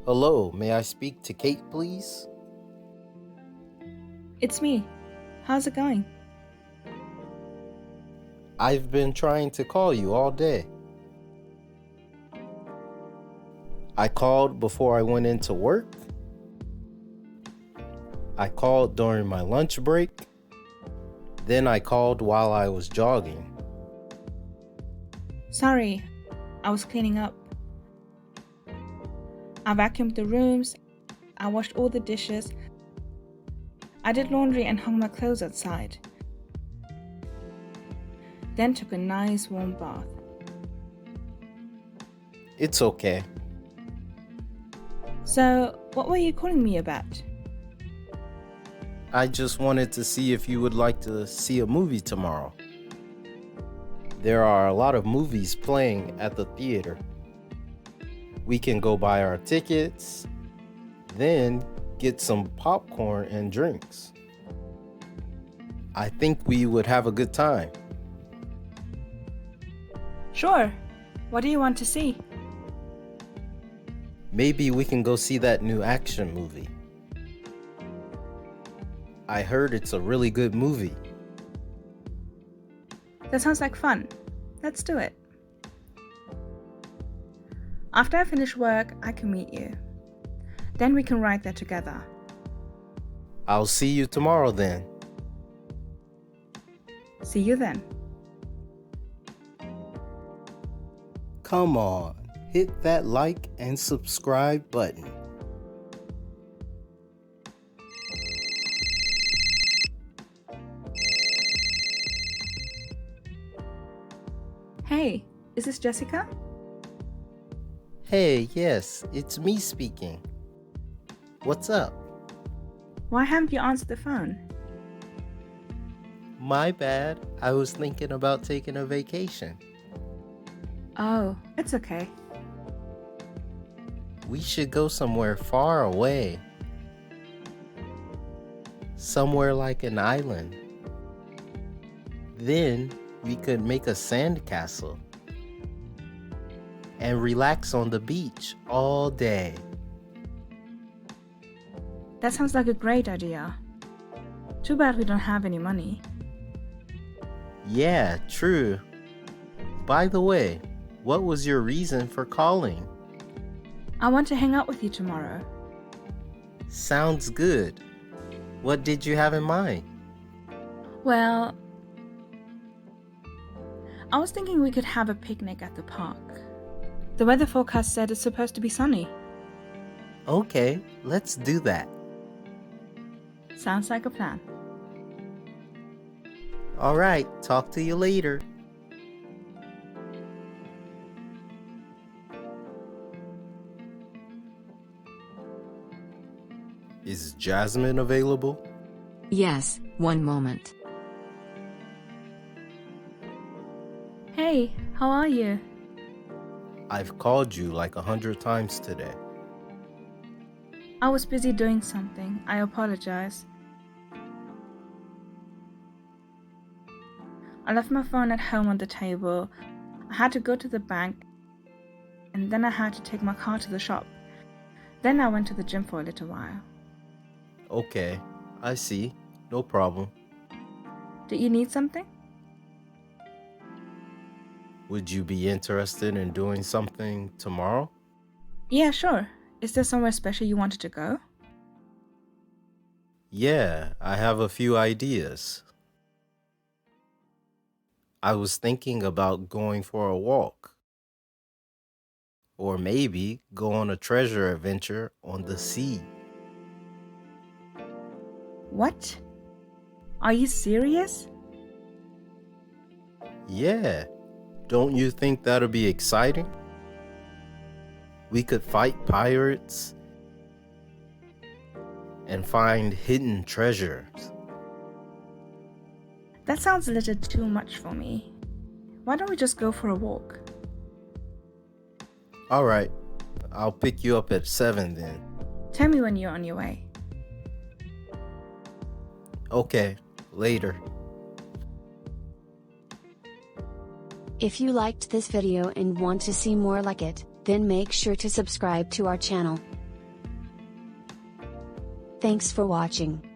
Hello, may I speak to Kate, please? It's me. How's it going? I've been trying to call you all day. I called before I went into work. I called during my lunch break. Then I called while I was jogging. Sorry, I was cleaning up. I vacuumed the rooms. I washed all the dishes. I did laundry and hung my clothes outside. Then took a nice warm bath. It's okay. So, what were you calling me about? I just wanted to see if you would like to see a movie tomorrow. There are a lot of movies playing at the theater. We can go buy our tickets, then get some popcorn and drinks. I think we would have a good time. Sure. What do you want to see? Maybe we can go see that new action movie. I heard it's a really good movie. That sounds like fun. Let's do it. After I finish work, I can meet you. Then we can ride there together. I'll see you tomorrow then. See you then. Come on, hit that like and subscribe button. Hey, is this Jessica? Hey, yes, it's me speaking. What's up? Why haven't you answered the phone? My bad. I was thinking about taking a vacation. Oh, it's okay. We should go somewhere far away. Somewhere like an island. Then we could make a sand castle and relax on the beach all day. That sounds like a great idea. Too bad we don't have any money. Yeah, true. By the way, what was your reason for calling? I want to hang out with you tomorrow. Sounds good. What did you have in mind? Well, I was thinking we could have a picnic at the park. The weather forecast said it's supposed to be sunny. Okay, let's do that. Sounds like a plan. All right, talk to you later. Is Jasmine available? Yes, one moment. Hey, how are you? I've called you like 100 times today. I was busy doing something. I apologize. I left my phone at home on the table. I had to go to the bank, and then I had to take my car to the shop. Then I went to the gym for a little while. Okay, I see. No problem. Do you need something? Would you be interested in doing something tomorrow? Yeah, sure. Is there somewhere special you wanted to go? Yeah, I have a few ideas. I was thinking about going for a walk. Or maybe go on a treasure adventure on the sea. What? Are you serious? Yeah, don't you think that'll be exciting? We could fight pirates and find hidden treasures. That sounds a little too much for me. Why don't we just go for a walk? All right, I'll pick you up at 7 then. Tell me when you're on your way. Okay, later. If you liked this video and want to see more like it, then make sure to subscribe to our channel. Thanks for watching.